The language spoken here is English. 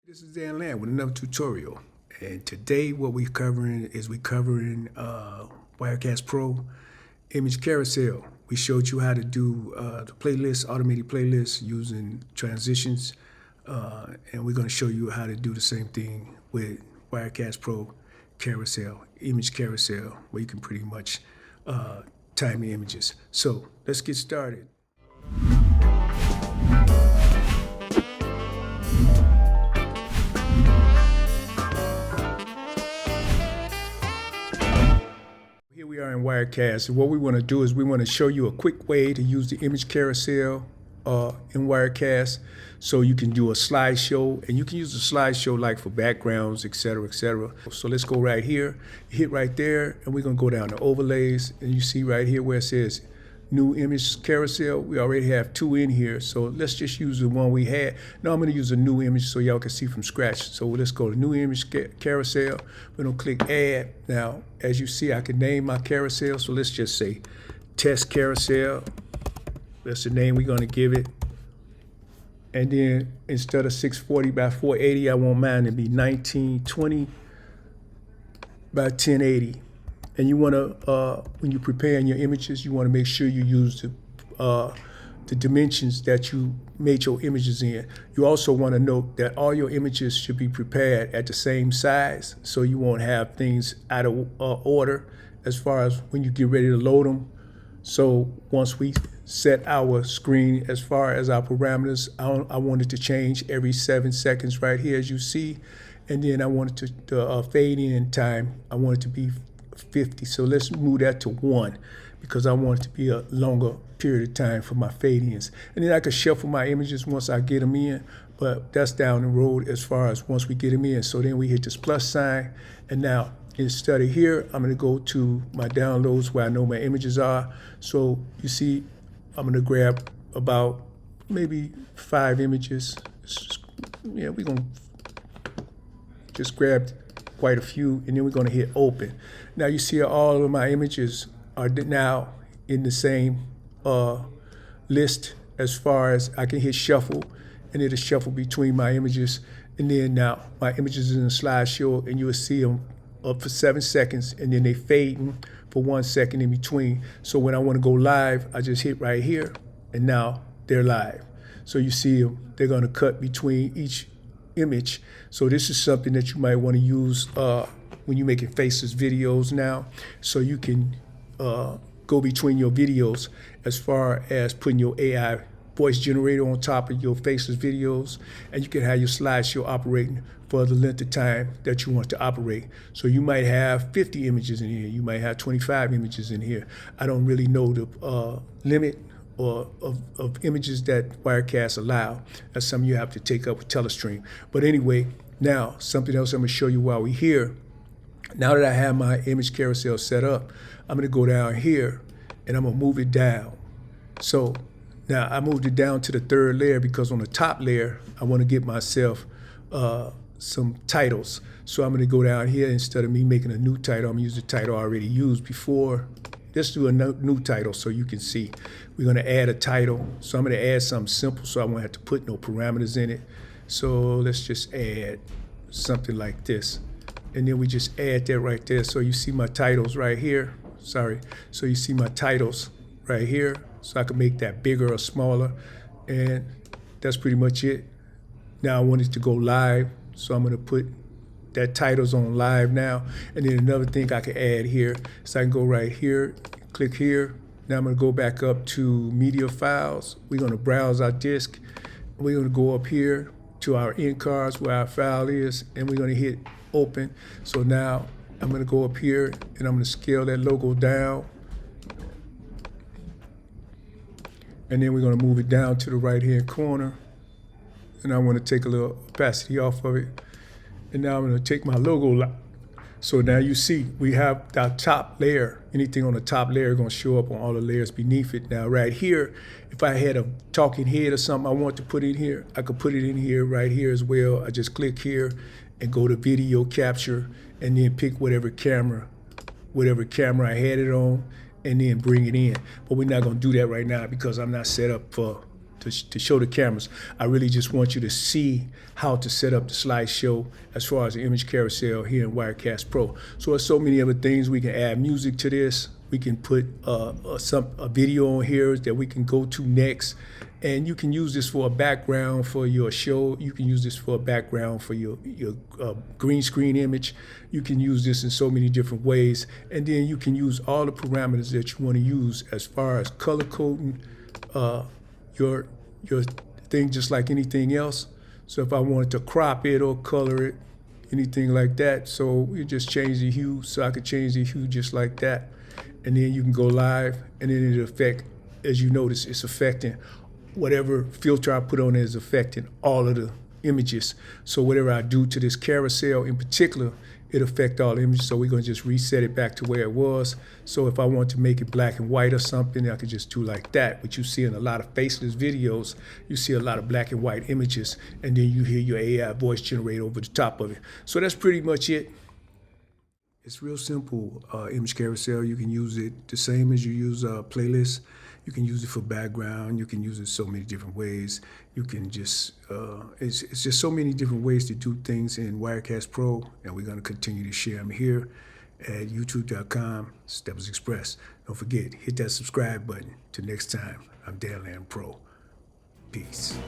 This is Dan Land with another tutorial, and today what we're covering is Wirecast Pro image carousel. We showed you how to do the playlist, automated playlist using transitions, and we're going to show you how to do the same thing with Wirecast Pro carousel, image carousel, where you can pretty much time the images. So let's get started. Here we are in Wirecast, and what we want to do is we want to show you a quick way to use the image carousel in Wirecast, so you can do a slideshow, and you can use a slideshow like for backgrounds, etc., etc. So let's go right here, hit right there, and we're going to go down to overlays, and you see right here where it says new image carousel. We already have two in here, so let's just use the one we had. Now I'm going to use a new image so y'all can see from scratch. So let's go to new image carousel. We're going to click add. Now as you see, I can name my carousel, so let's just say test carousel. That's the name we're going to give it. And then instead of 640 by 480, I want mine to be 1920 by 1080. And you want to, when you're preparing your images, you want to make sure you use the dimensions that you made your images in. You also want to note that all your images should be prepared at the same size, so you won't have things out of order as far as when you get ready to load them. So once we set our screen as far as our parameters, I wanted to change every 7 seconds right here, as you see. And then I wanted to fade in time, I want it to be 50. So let's move that to 1 because I want it to be a longer period of time for my fade ins. And then I can shuffle my images once I get them in, but that's down the road as far as once we get them in. So then we hit this plus sign, and now instead of here, I'm going to go to my downloads where I know my images are. So you see, I'm going to grab about maybe 5 images. Yeah, we're going to just grab quite a few, and then we're going to hit open. Now you see all of my images are now in the same list, as far as I can hit shuffle, and it'll shuffle between my images. And then now my images in the slideshow, and you will see them up for 7 seconds, and then they fading for 1 second in between. So when I want to go live, I just hit right here, and now they're live. So you see them, they're going to cut between each image. So this is something that you might want to use when you're making faceless videos now, so you can go between your videos as far as putting your AI voice generator on top of your faceless videos, and you can have your slideshow operating for the length of time that you want to operate. So you might have 50 images in here, you might have 25 images in here. I don't really know the limit or of images that Wirecast allow. That's something you have to take up with Telestream. But anyway, now something else I'm going to show you while we're here. Now that I have my image carousel set up, I'm going to go down here and I'm going to move it down. So now I moved it down to the 3rd layer because on the top layer I want to get myself some titles. So I'm going to go down here, instead of me making a new title, I'm going to use the title I already used before. Let's do a new title so you can see. We're going to add a title. So I'm going to add something simple so I won't have to put no parameters in it. So let's just add something like this. And then we just add that right there. So you see my titles right here. Sorry. So you see my titles right here. So I can make that bigger or smaller. And that's pretty much it. Now I want it to go live. So I'm going to put that title's on live now. And then another thing I can add here, so I can go right here, click here. Now I'm going to go back up to media files. We're going to browse our disk. We're going to go up here to our end cards where our file is, and we're going to hit open. So now I'm going to go up here and I'm going to scale that logo down. And then we're going to move it down to the right hand corner. And I want to take a little opacity off of it. And now I'm going to take my logo. So now you see we have our top layer. Anything on the top layer is going to show up on all the layers beneath it. Now right here, if I had a talking head or something I want to put in here, I could put it in here right here as well. I just click here and go to video capture, and then pick whatever camera I had it on, and then bring it in. But we're not going to do that right now because I'm not set up to to show the cameras. I really just want you to see how to set up the slideshow as far as the image carousel here in Wirecast Pro. So there's so many other things. We can add music to this. We can put a video on here that we can go to next. And you can use this for a background for your show. You can use this for a background for your green screen image. You can use this in so many different ways. And then you can use all the parameters that you want to use as far as color coding your thing just like anything else. So if I wanted to crop it or color it, anything like that, so you just change the hue. So I could change the hue just like that. And then you can go live, and then it affect, as you notice, it's affecting whatever filter I put on it is affecting all of the images. So whatever I do to this carousel in particular, it affects all the images. So we're gonna just reset it back to where it was. So if I want to make it black and white or something, I could just do like that. But you see in a lot of faceless videos, you see a lot of black and white images, and then you hear your AI voice generate over the top of it. So that's pretty much it. It's real simple, image carousel. You can use it the same as you use playlists. You can use it for background. You can use it so many different ways. You can just, it's just so many different ways to do things in Wirecast Pro, and we're gonna continue to share them here at youtube.com/Steppers Express. Don't forget, hit that subscribe button. Till next time, I'm Dan Pro. Peace.